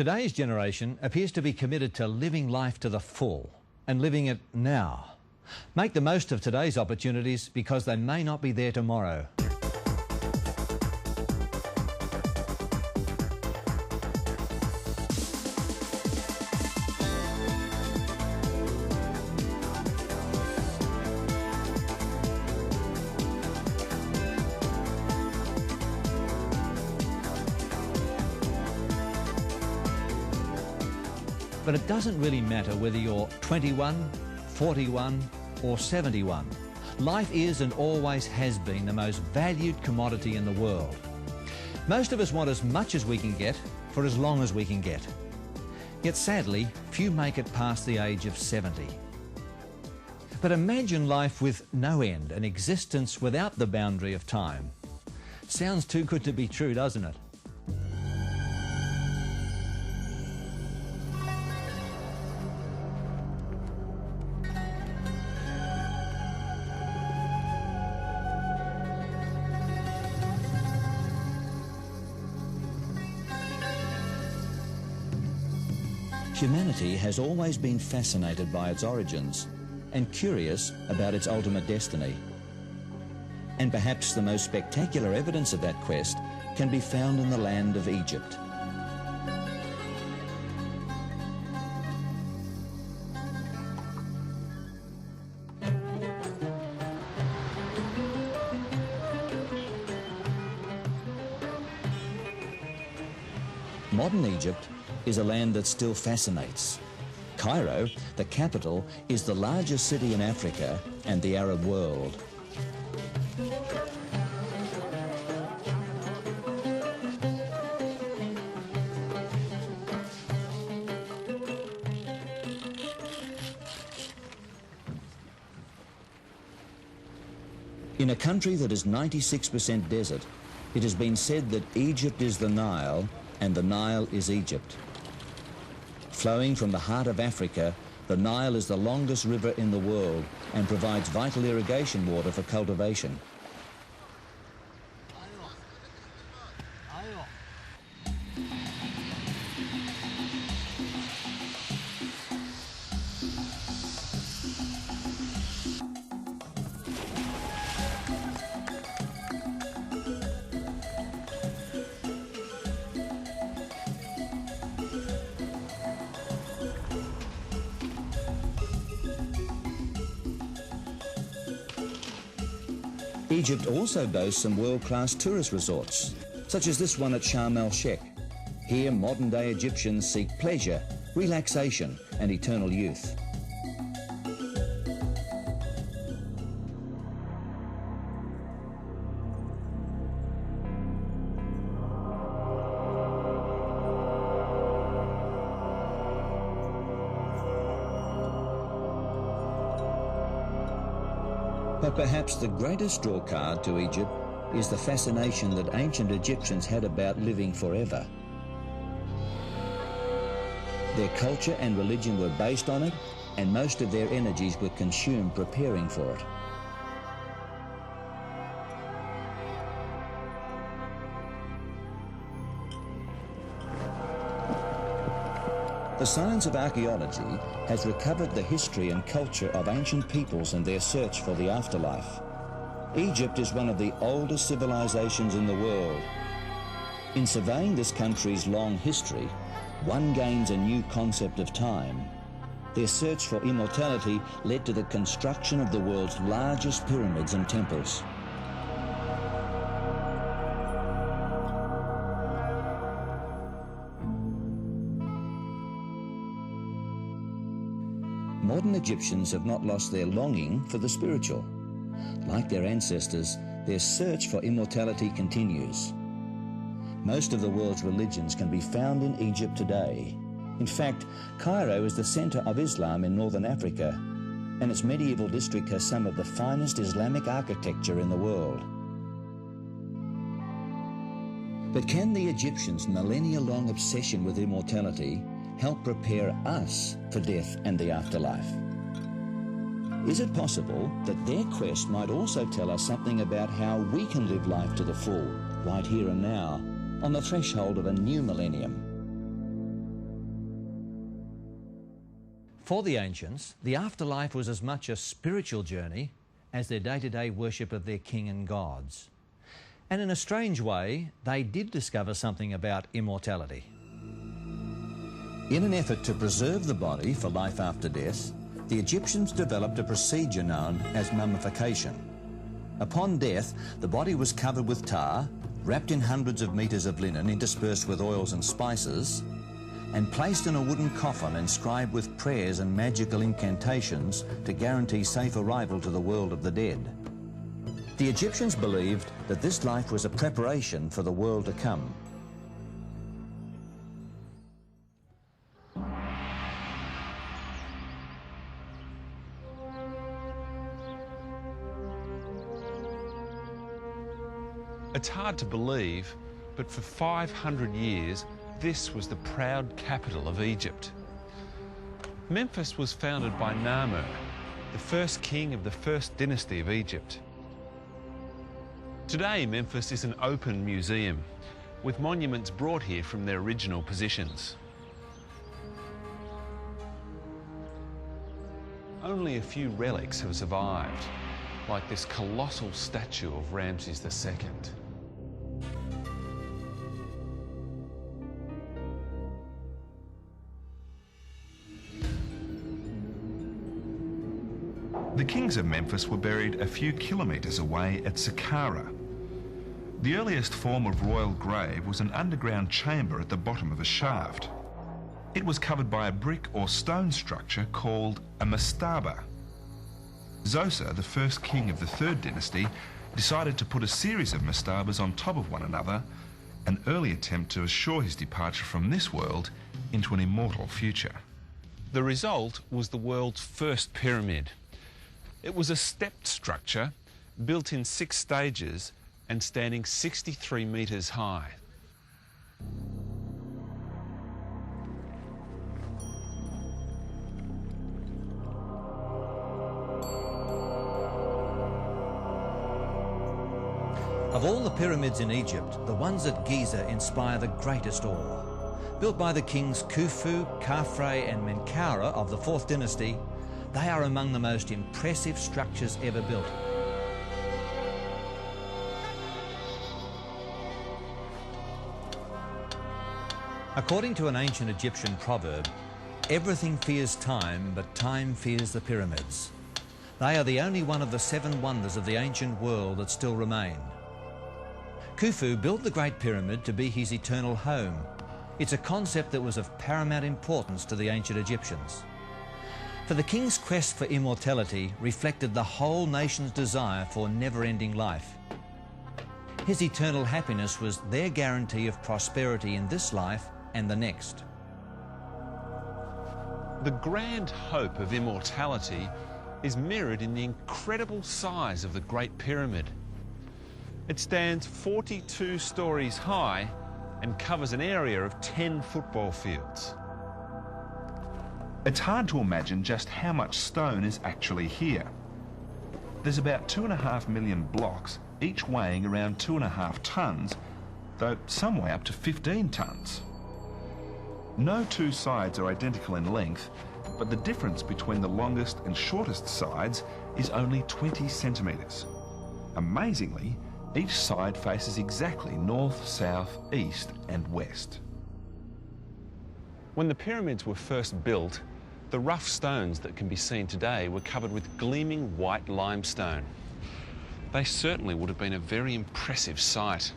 Today's generation appears to be committed to living life to the full and living it now. Make the most of today's opportunities because they may not be there tomorrow. But it doesn't really matter whether you're 21, 41 or 71. Life is and always has been the most valued commodity in the world. Most of us want as much as we can get for as long as we can get. Yet sadly, few make it past the age of 70. But imagine life with no end, an existence without the boundary of time. Sounds too good to be true, doesn't it? Humanity has always been fascinated by its origins and curious about its ultimate destiny. And perhaps the most spectacular evidence of that quest can be found in the land of Egypt. Modern Egypt is a land that still fascinates. Cairo, the capital, is the largest city in Africa and the Arab world. In a country that is 96% desert, it has been said that Egypt is the Nile and the Nile is Egypt. Flowing from the heart of Africa, the Nile is the longest river in the world and provides vital irrigation water for cultivation. Egypt also boasts some world-class tourist resorts, such as this one at Sharm el-Sheikh. Here, modern-day Egyptians seek pleasure, relaxation, and eternal youth. But perhaps the greatest drawcard to Egypt is the fascination that ancient Egyptians had about living forever. Their culture and religion were based on it, and most of their energies were consumed preparing for it. The science of archaeology has recovered the history and culture of ancient peoples and their search for the afterlife. Egypt is one of the oldest civilizations in the world. In surveying this country's long history, one gains a new concept of time. Their search for immortality led to the construction of the world's largest pyramids and temples. Modern Egyptians have not lost their longing for the spiritual. Like their ancestors, their search for immortality continues. Most of the world's religions can be found in Egypt today. In fact, Cairo is the center of Islam in northern Africa, and its medieval district has some of the finest Islamic architecture in the world. But can the Egyptians' millennia-long obsession with immortality help prepare us for death and the afterlife? Is it possible that their quest might also tell us something about how we can live life to the full, right here and now, on the threshold of a new millennium? For the ancients, the afterlife was as much a spiritual journey as their day-to-day worship of their king and gods. And in a strange way, they did discover something about immortality. In an effort to preserve the body for life after death, the Egyptians developed a procedure known as mummification. Upon death, the body was covered with tar, wrapped in hundreds of metres of linen interspersed with oils and spices, and placed in a wooden coffin inscribed with prayers and magical incantations to guarantee safe arrival to the world of the dead. The Egyptians believed that this life was a preparation for the world to come. It's hard to believe, but for 500 years, this was the proud capital of Egypt. Memphis was founded by Narmer, the first king of the first dynasty of Egypt. Today, Memphis is an open museum, with monuments brought here from their original positions. Only a few relics have survived, like this colossal statue of Ramses II. The kings of Memphis were buried a few kilometres away at Saqqara. The earliest form of royal grave was an underground chamber at the bottom of a shaft. It was covered by a brick or stone structure called a mastaba. Zoser, the first king of the third dynasty, decided to put a series of mastabas on top of one another, an early attempt to assure his departure from this world into an immortal future. The result was the world's first pyramid. It was a stepped structure built in 6 stages and standing 63 metres high. Of all the pyramids in Egypt, the ones at Giza inspire the greatest awe. Built by the kings Khufu, Khafre and Menkaure of the 4th dynasty, they are among the most impressive structures ever built. According to an ancient Egyptian proverb, everything fears time, but time fears the pyramids. They are the only one of the 7 wonders of the ancient world that still remain. Khufu built the Great Pyramid to be his eternal home. It's a concept that was of paramount importance to the ancient Egyptians. For the king's quest for immortality reflected the whole nation's desire for never-ending life. His eternal happiness was their guarantee of prosperity in this life and the next. The grand hope of immortality is mirrored in the incredible size of the Great Pyramid. It stands 42 stories high and covers an area of 10 football fields. It's hard to imagine just how much stone is actually here. There's about 2.5 million blocks, each weighing around 2.5 tonnes, though some weigh up to 15 tonnes. No 2 sides are identical in length, but the difference between the longest and shortest sides is only 20 centimetres. Amazingly, each side faces exactly north, south, east and west. When the pyramids were first built, the rough stones that can be seen today were covered with gleaming white limestone. They certainly would have been a very impressive sight.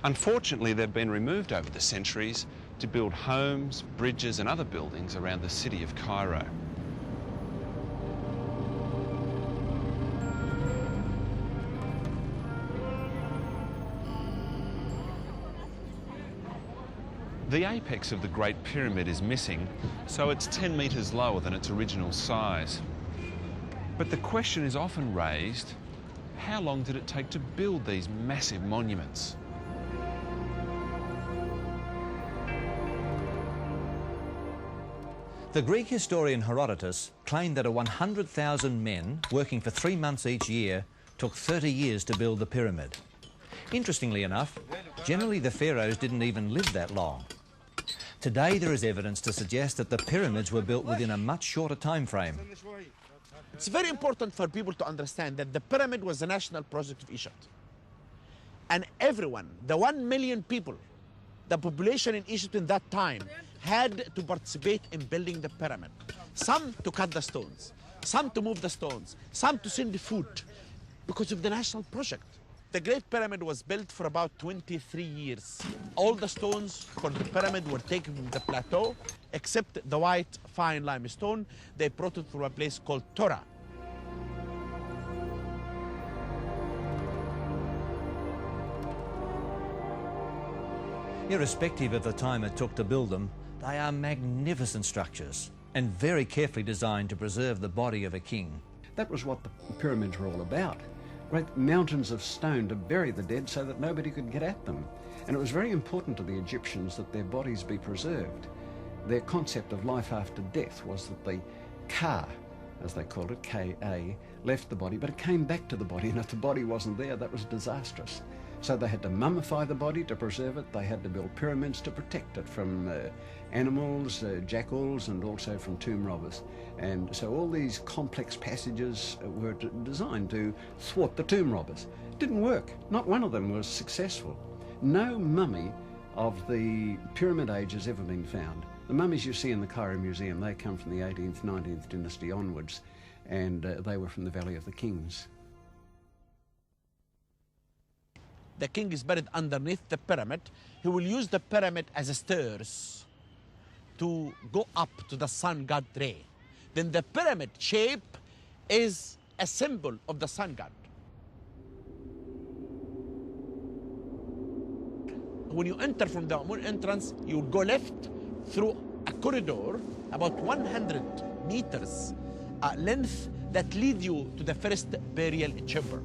Unfortunately, they've been removed over the centuries to build homes, bridges and other buildings around the city of Cairo. The apex of the Great Pyramid is missing, so it's 10 metres lower than its original size. But the question is often raised, how long did it take to build these massive monuments? The Greek historian Herodotus claimed that 100,000 men working for 3 months each year took 30 years to build the pyramid. Interestingly enough, generally the pharaohs didn't even live that long. Today there is evidence to suggest that the pyramids were built within a much shorter time frame. It's very important for people to understand that the pyramid was a national project of Egypt. And everyone, the 1 million people, the population in Egypt in that time, had to participate in building the pyramid. Some to cut the stones, some to move the stones, some to send the food, because of the national project. The Great Pyramid was built for about 23 years. All the stones for the pyramid were taken from the plateau, except the white fine limestone. They brought it from a place called Tora. Irrespective of the time it took to build them, they are magnificent structures and very carefully designed to preserve the body of a king. That was what the pyramids were all about. Great mountains of stone to bury the dead so that nobody could get at them. And it was very important to the Egyptians that their bodies be preserved. Their concept of life after death was that the Ka, as they called it, K-A, left the body, but it came back to the body, and if the body wasn't there, that was disastrous. So they had to mummify the body to preserve it. They had to build pyramids to protect it from animals, jackals, and also from tomb robbers. And so all these complex passages were designed to thwart the tomb robbers. It didn't work. Not one of them was successful. No mummy of the Pyramid Age has ever been found. The mummies you see in the Cairo Museum, they come from the 18th, 19th dynasty onwards, and they were from the Valley of the Kings. The king is buried underneath the pyramid. He will use the pyramid as a stairs to go up to the sun god Re. Then the pyramid shape is a symbol of the sun god. When you enter from the moon entrance, you will go left through a corridor about 100 meters length that lead you to the first burial chamber.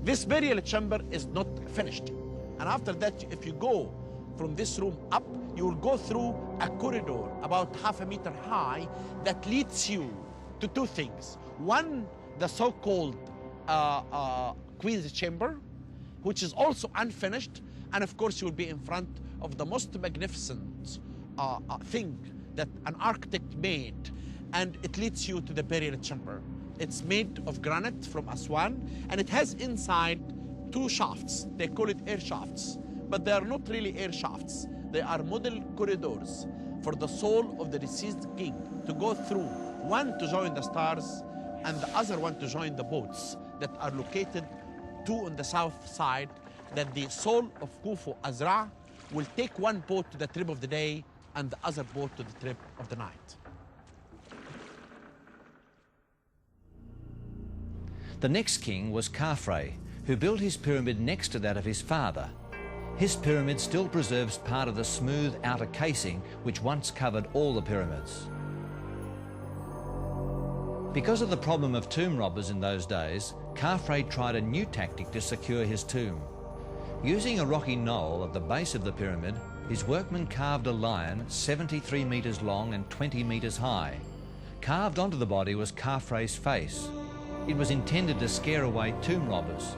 This burial chamber is not finished. And after that, if you go from this room up, you will go through a corridor about half a meter high that leads you to two things. One, the so-called Queen's Chamber, which is also unfinished. And of course, you will be in front of the most magnificent thing that an architect made. And it leads you to the burial chamber. It's made of granite from Aswan, and it has inside two shafts. They call it air shafts, but they are not really air shafts. They are model corridors for the soul of the deceased king to go through, one to join the stars and the other one to join the boats that are located, two on the south side, that the soul of Khufu Azra will take one boat to the trip of the day and the other boat to the trip of the night. The next king was Khafre, who built his pyramid next to that of his father. His pyramid still preserves part of the smooth outer casing which once covered all the pyramids. Because of the problem of tomb robbers in those days, Khafre tried a new tactic to secure his tomb. Using a rocky knoll at the base of the pyramid, his workmen carved a lion 73 metres long and 20 metres high. Carved onto the body was Khafre's face. It was intended to scare away tomb robbers.